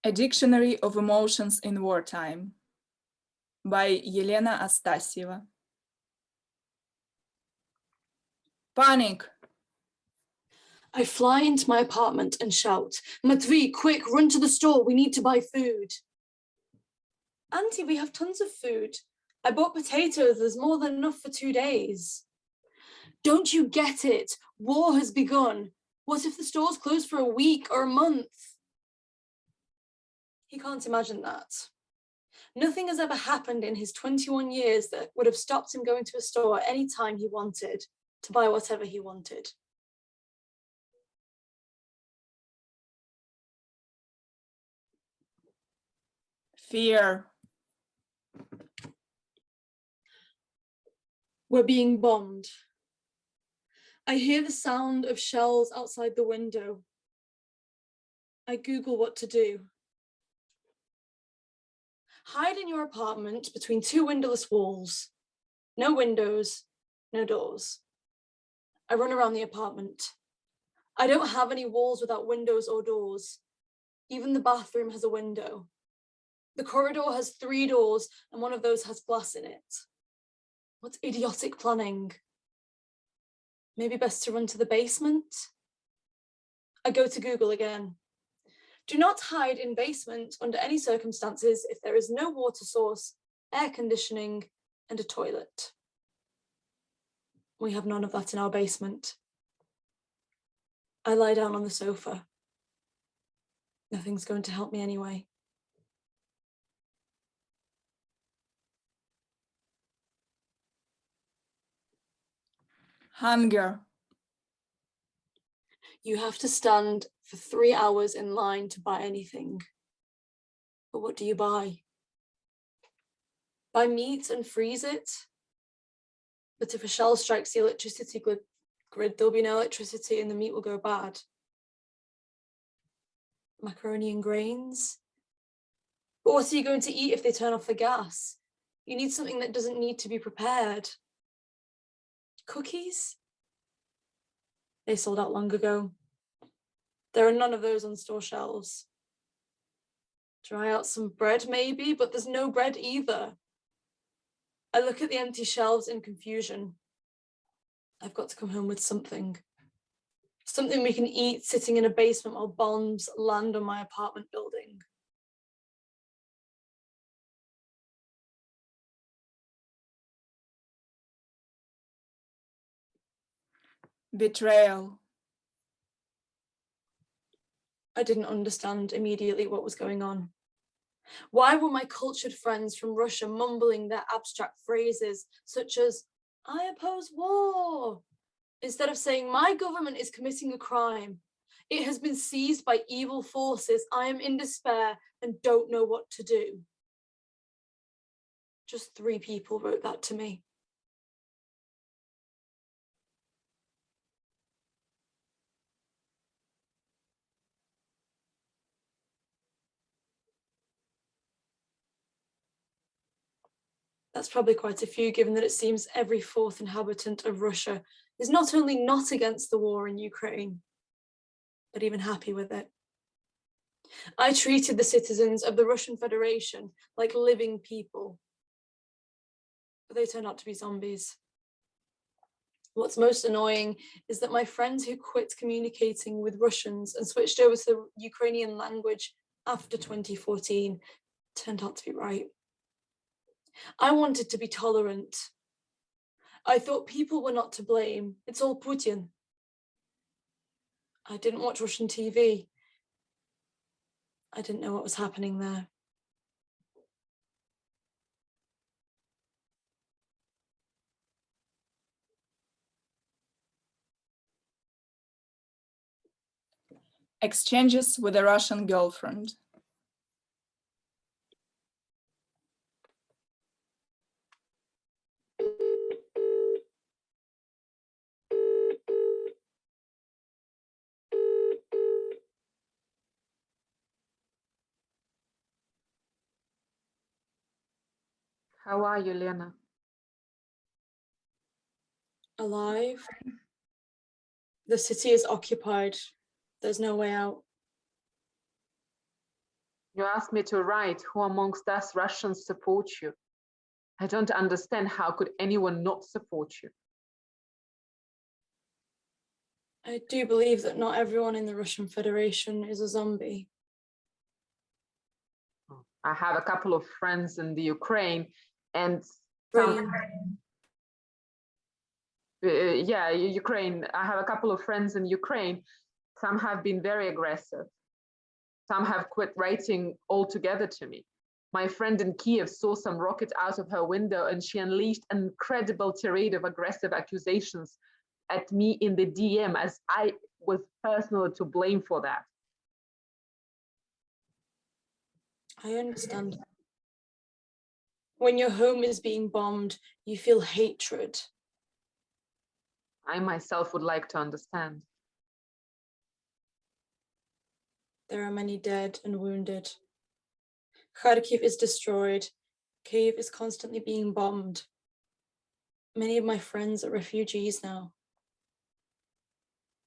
A Dictionary of Emotions in Wartime by Yelena Astasyeva. Panic! I fly into my apartment and shout, "Matvey, quick, run to the store, we need to buy food." "Auntie, we have tons of food. I bought potatoes, there's more than enough for 2 days." "Don't you get it? War has begun. What if the stores close for a week or a month?" He can't imagine that. Nothing has ever happened in his 21 years that would have stopped him going to a store any time he wanted to buy whatever he wanted. Fear. We're being bombed. I hear the sound of shells outside the window. I Google what to do. Hide in your apartment between 2 windowless walls. No windows, no doors. I run around the apartment. I don't have any walls without windows or doors. Even the bathroom has a window. The corridor has 3 doors and one of those has glass in it. What idiotic planning. Maybe best to run to the basement? I go to Google again. Do not hide in basement under any circumstances if there is no water source, air conditioning, and a toilet. We have none of that in our basement. I lie down on the sofa. Nothing's going to help me anyway. Hunger. You have to stand for 3 hours in line to buy anything. But what do you buy? Buy meat and freeze it? But if a shell strikes the electricity grid, there'll be no electricity and the meat will go bad. Macaroni and grains? But what are you going to eat if they turn off the gas? You need something that doesn't need to be prepared. Cookies? They sold out long ago. There are none of those on store shelves. Try out some bread maybe, but there's no bread either. I look at the empty shelves in confusion. I've got to come home with something. Something we can eat sitting in a basement while bombs land on my apartment building. Betrayal. I didn't understand immediately what was going on. Why were my cultured friends from Russia mumbling their abstract phrases such as, "I oppose war," instead of saying, "My government is committing a crime. It has been seized by evil forces. I am in despair and don't know what to do." Just 3 people wrote that to me. That's probably quite a few, given that it seems every 4th inhabitant of Russia is not only not against the war in Ukraine, but even happy with it. I treated the citizens of the Russian Federation like living people, but they turned out to be zombies. What's most annoying is that my friends who quit communicating with Russians and switched over to the Ukrainian language after 2014 turned out to be right. I wanted to be tolerant. I thought people were not to blame. It's all Putin. I didn't watch Russian TV. I didn't know what was happening there. Exchanges with a Russian girlfriend. How are you, Lena? Alive. The city is occupied. There's no way out. You asked me to write who amongst us Russians support you. I don't understand how could anyone not support you. I do believe that not everyone in the Russian Federation is a zombie. I have a couple of friends in the Ukraine and Ukraine. I have a couple of friends in Ukraine. Some have been very aggressive. Some have quit writing altogether to me. My friend in Kyiv saw some rocket out of her window and she unleashed an incredible tirade of aggressive accusations at me in the DM, as I was personally to blame for that. I understand. When your home is being bombed, you feel hatred. I myself would like to understand. There are many dead and wounded. Kharkiv is destroyed. Kyiv is constantly being bombed. Many of my friends are refugees now.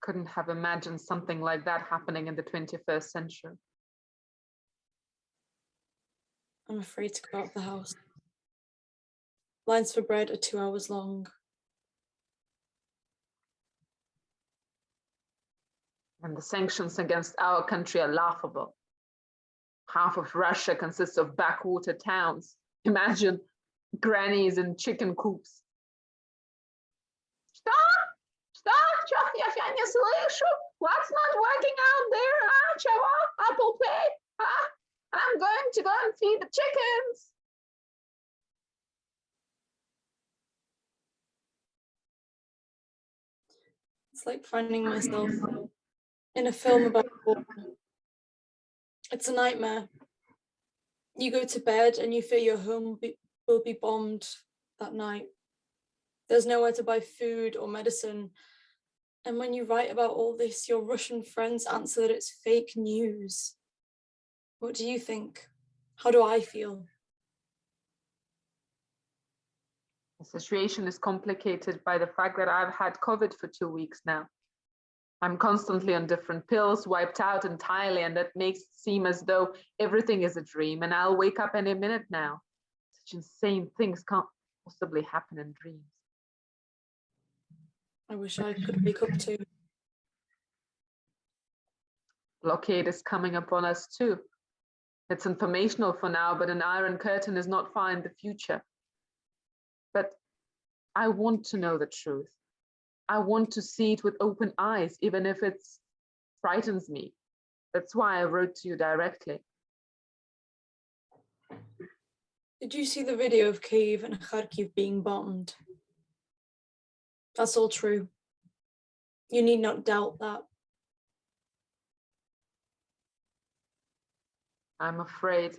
Couldn't have imagined something like that happening in the 21st century. I'm afraid to go out of the house. Lines for bread are 2 hours long. And the sanctions against our country are laughable. Half of Russia consists of backwater towns. Imagine grannies in chicken coops. Я не слышу. What's not working out there? Чего? Apple Pay? I'm going to go and feed the chickens. It's like finding myself in a film about war. It's a nightmare. You go to bed and you fear your home will be bombed that night. There's nowhere to buy food or medicine. And when you write about all this, your Russian friends answer that it's fake news. What do you think? How do I feel? The situation is complicated by the fact that I've had COVID for 2 weeks now. I'm constantly on different pills, wiped out entirely, and that makes it seem as though everything is a dream and I'll wake up any minute now. Such insane things can't possibly happen in dreams. I wish I could wake up too. Blockade is coming upon us too. It's informational for now, but an iron curtain is not far in the future. But I want to know the truth. I want to see it with open eyes, even if it frightens me. That's why I wrote to you directly. Did you see the video of Kyiv and Kharkiv being bombed? That's all true. You need not doubt that. I'm afraid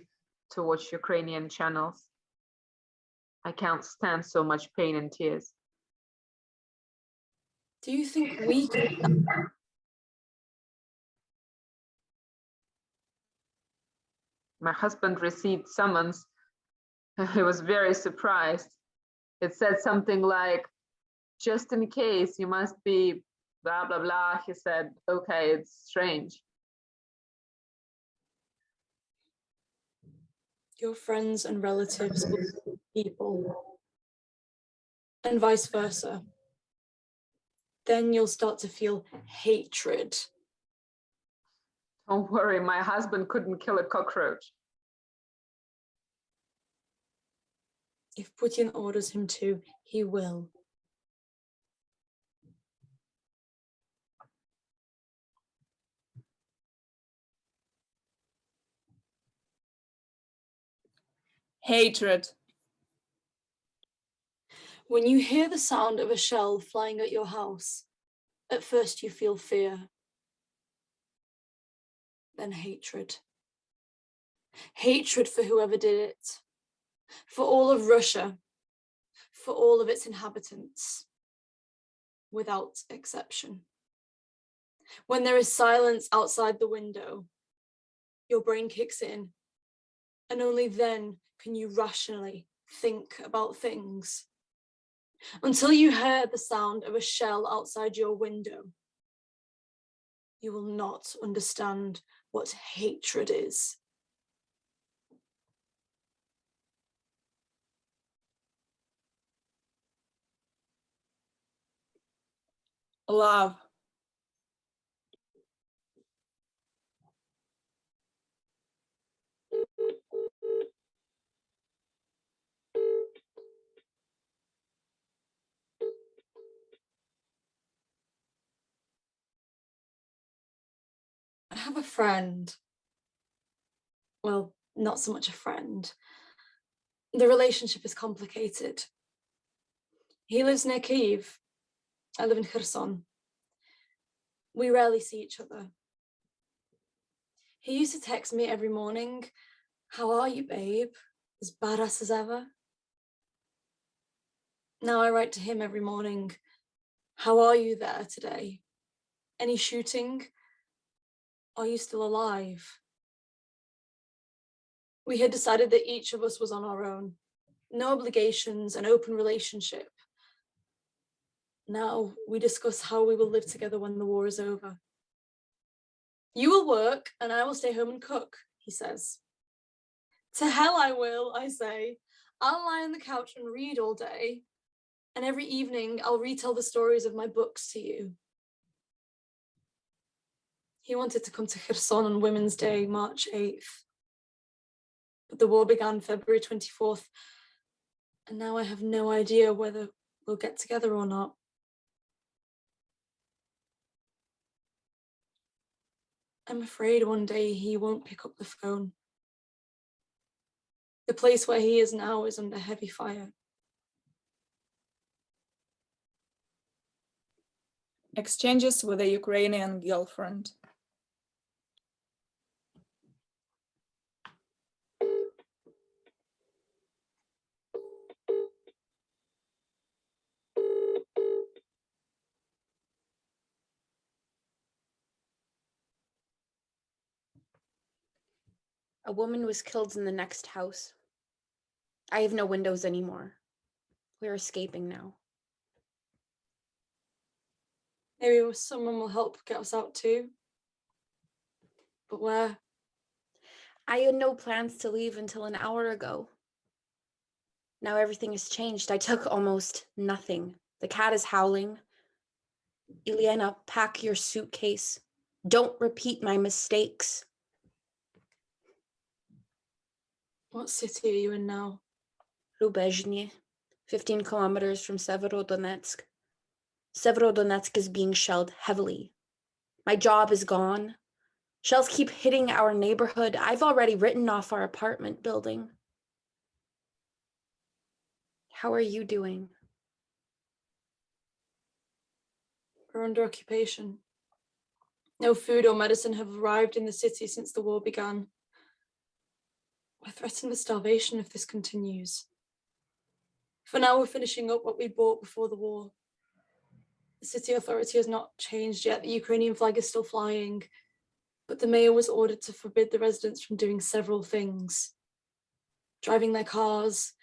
to watch Ukrainian channels. I can't stand so much pain and tears. Do you think we can? My husband received summons. He was very surprised. It said something like, just in case, you must be blah, blah, blah. He said, okay, it's strange. Your friends and relatives will be people, and vice versa. Then you'll start to feel hatred. Don't worry, my husband couldn't kill a cockroach. If Putin orders him to, he will. Hatred. When you hear the sound of a shell flying at your house, at first you feel fear, then hatred. Hatred for whoever did it, for all of Russia, for all of its inhabitants, without exception. When there is silence outside the window, your brain kicks in, and only then can you rationally think about things. Until you hear the sound of a shell outside your window, you will not understand what hatred is. Love. I have a friend. Well, not so much a friend. The relationship is complicated. He lives near Kyiv. I live in Kherson. We rarely see each other. He used to text me every morning, "How are you, babe? As badass as ever." Now I write to him every morning, "How are you there today? Any shooting? Are you still alive?" We had decided that each of us was on our own. No obligations, an open relationship. Now we discuss how we will live together when the war is over. "You will work and I will stay home and cook," he says. "To hell I will," I say. "I'll lie on the couch and read all day. And every evening I'll retell the stories of my books to you." He wanted to come to Kherson on Women's Day, March 8th. But the war began February 24th. And now I have no idea whether we'll get together or not. I'm afraid one day he won't pick up the phone. The place where he is now is under heavy fire. Exchanges with a Ukrainian girlfriend. A woman was killed in the next house. I have no windows anymore. We're escaping now. Maybe someone will help get us out too. But where? I had no plans to leave until an hour ago. Now everything has changed. I took almost nothing. The cat is howling. Yelena, pack your suitcase. Don't repeat my mistakes. What city are you in now? Rubezhny, 15 kilometers from Severodonetsk. Severodonetsk is being shelled heavily. My job is gone. Shells keep hitting our neighborhood. I've already written off our apartment building. How are you doing? We're under occupation. No food or medicine have arrived in the city since the war began. We're threatened with starvation if this continues. For now, we're finishing up what we bought before the war. The city authority has not changed yet. The Ukrainian flag is still flying, but the mayor was ordered to forbid the residents from doing several things. Driving their cars,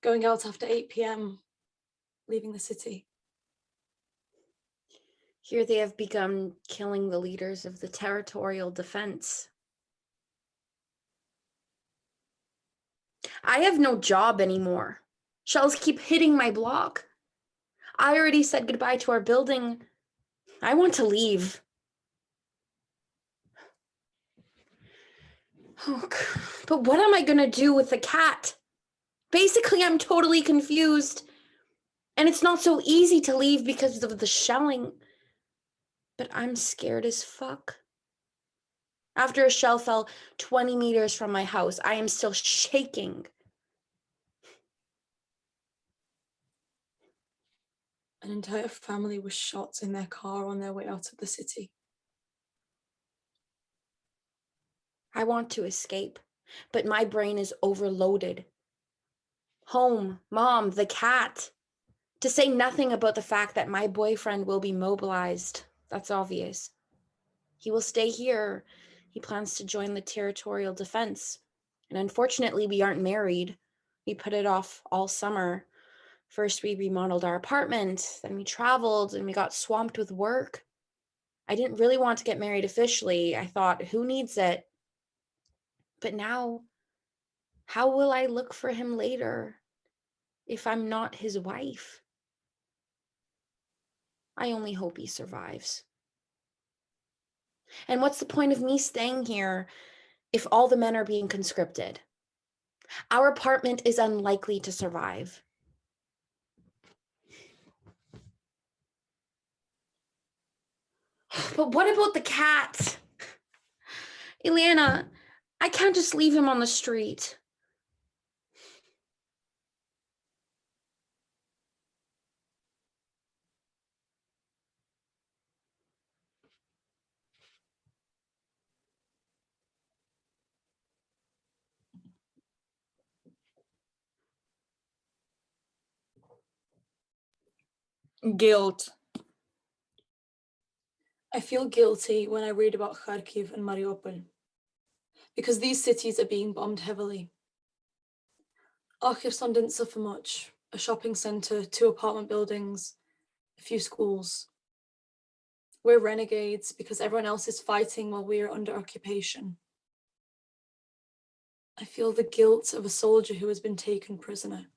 going out after 8 p.m., leaving the city. Here they have begun killing the leaders of the territorial defense. I have no job anymore. Shells keep hitting my block. I already said goodbye to our building. I want to leave. Oh, but what am I gonna do with the cat? Basically, I'm totally confused. And it's not so easy to leave because of the shelling. But I'm scared as fuck. After a shell fell 20 meters from my house, I am still shaking. An entire family was shot in their car on their way out of the city. I want to escape, but my brain is overloaded. Home, mom, the cat. To say nothing about the fact that my boyfriend will be mobilized. That's obvious. He will stay here. He plans to join the territorial defense. And unfortunately, we aren't married. We put it off all summer. First, we remodeled our apartment, then we traveled, and we got swamped with work. I didn't really want to get married officially. I thought, who needs it? But now, how will I look for him later if I'm not his wife? I only hope he survives. And what's the point of me staying here if all the men are being conscripted? Our apartment is unlikely to survive. But what about the cat? Yelena, I can't just leave him on the street. Guilt. I feel guilty when I read about Kharkiv and Mariupol, because these cities are being bombed heavily. Our Kherson didn't suffer much. A shopping centre, 2 apartment buildings, a few schools. We're renegades because everyone else is fighting while we are under occupation. I feel the guilt of a soldier who has been taken prisoner.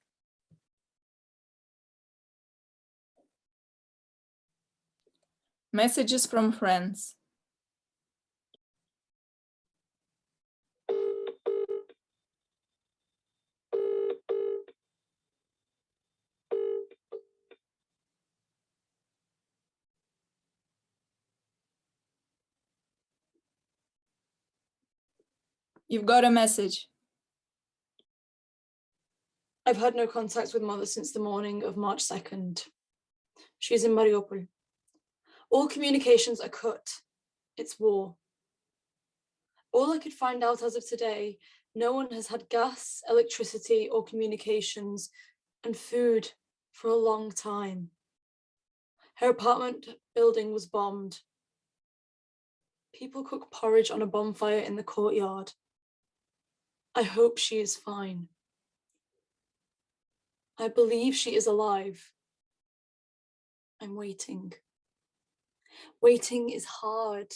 Messages from friends. You've got a message. I've had no contact with Mother since the morning of March 2nd. She's in Mariupol. All communications are cut. It's war. All I could find out as of today, no one has had gas, electricity, or communications and food for a long time. Her apartment building was bombed. People cook porridge on a bonfire in the courtyard. I hope she is fine. I believe she is alive. I'm waiting. Waiting is hard.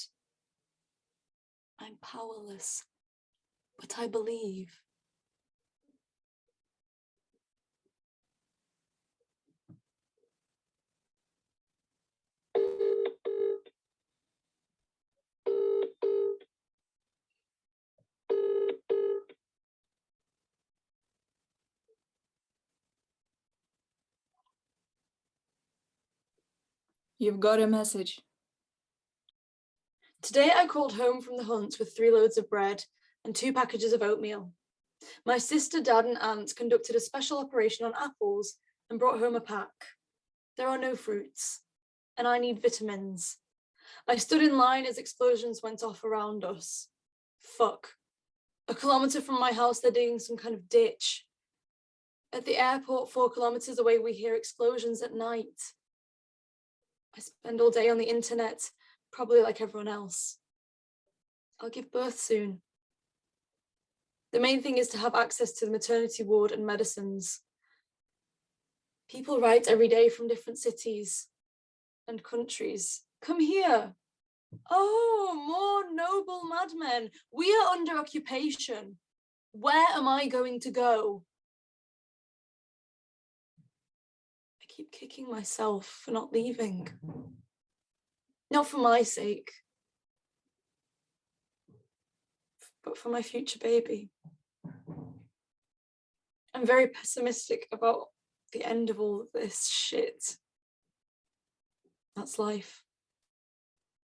I'm powerless, but I believe. You've got a message. Today I called home from the hunt with 3 loads of bread and 2 packages of oatmeal. My sister, dad, and aunt conducted a special operation on apples and brought home a pack. There are no fruits, and I need vitamins. I stood in line as explosions went off around us. Fuck. A kilometre from my house, they're digging some kind of ditch. At the airport, 4 kilometres away, we hear explosions at night. I spend all day on the internet, probably like everyone else. I'll give birth soon. The main thing is to have access to the maternity ward and medicines. People write every day from different cities and countries. Come here. Oh, more noble madmen. We are under occupation. Where am I going to go? I keep kicking myself for not leaving. Not for my sake, but for my future baby. I'm very pessimistic about the end of all of this shit. That's life.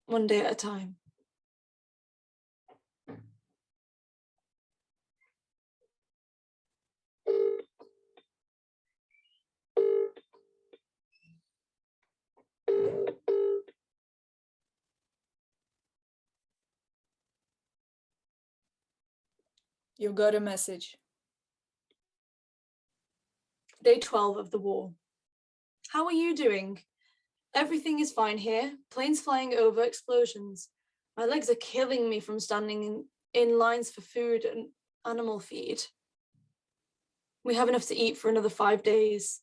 One day at a time. You've got a message. Day 12 of the war. How are you doing? Everything is fine here. Planes flying over, explosions. My legs are killing me from standing in lines for food and animal feed. We have enough to eat for another 5 days.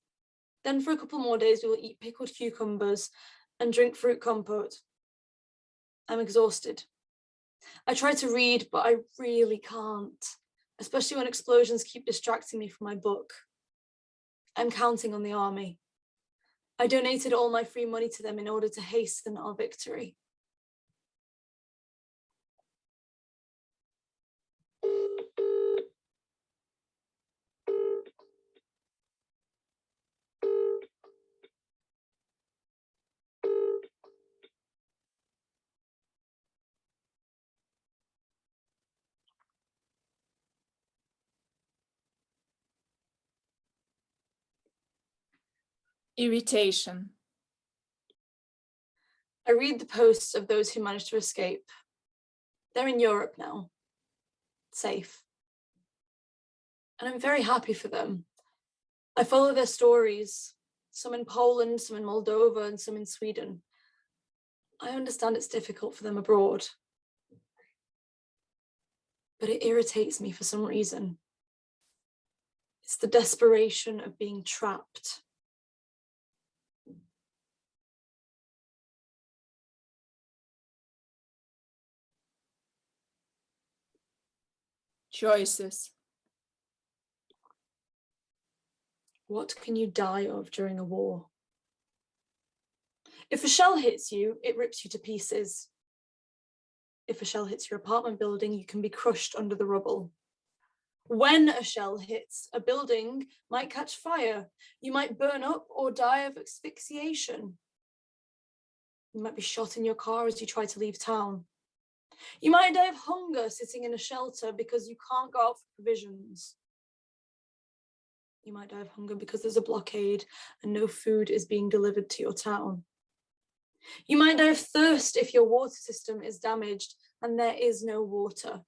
Then for a couple more days, we will eat pickled cucumbers and drink fruit compote. I'm exhausted. I try to read, but I really can't, especially when explosions keep distracting me from my book. I'm counting on the army. I donated all my free money to them in order to hasten our victory. Irritation. I read the posts of those who managed to escape. They're in Europe now, safe. And I'm very happy for them. I follow their stories, some in Poland, some in Moldova, and some in Sweden. I understand it's difficult for them abroad, but it irritates me for some reason. It's the desperation of being trapped. Choices. What can you die of during a war? If a shell hits you, it rips you to pieces. If a shell hits your apartment building, you can be crushed under the rubble. When a shell hits a building, might catch fire. You might burn up or die of asphyxiation. You might be shot in your car as you try to leave town. You might die of hunger sitting in a shelter because you can't go out for provisions. You might die of hunger because there's a blockade and no food is being delivered to your town. You might die of thirst if your water system is damaged and there is no water.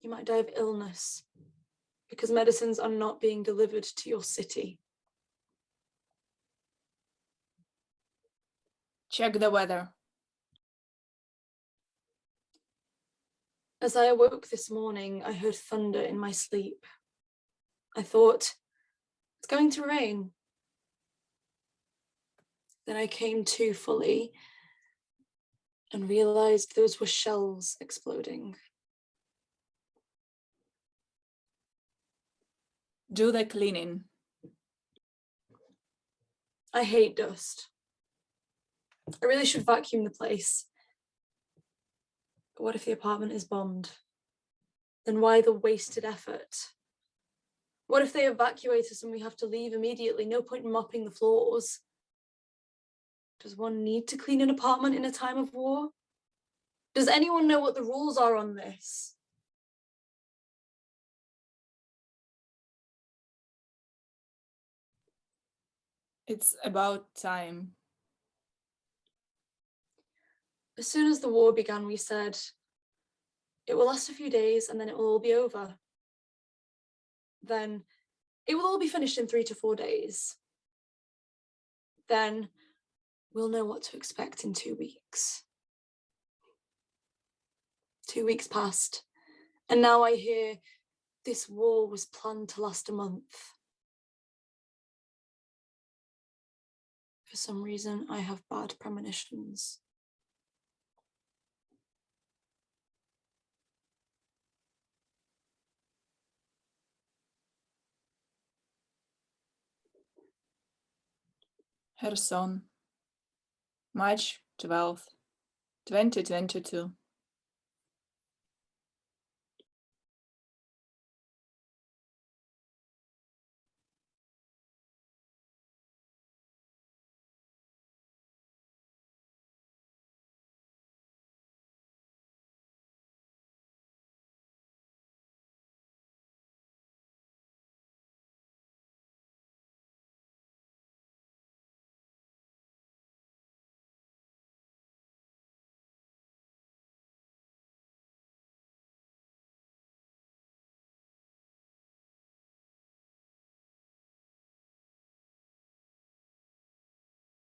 You might die of illness because medicines are not being delivered to your city. Check the weather. As I awoke this morning, I heard thunder in my sleep. I thought, it's going to rain. Then I came to fully and realized those were shells exploding. Do the cleaning. I hate dust. I really should vacuum the place. But what if the apartment is bombed? Then why the wasted effort? What if they evacuate us and we have to leave immediately? No point in mopping the floors. Does one need to clean an apartment in a time of war? Does anyone know what the rules are on this? It's about time. As soon as the war began, we said, it will last a few days and then it will all be over. Then it will all be finished in 3 to 4 days. Then we'll know what to expect in 2 weeks. 2 weeks passed, and now I hear this war was planned to last a month. For some reason, I have bad premonitions. Kherson, March 12th, 2022.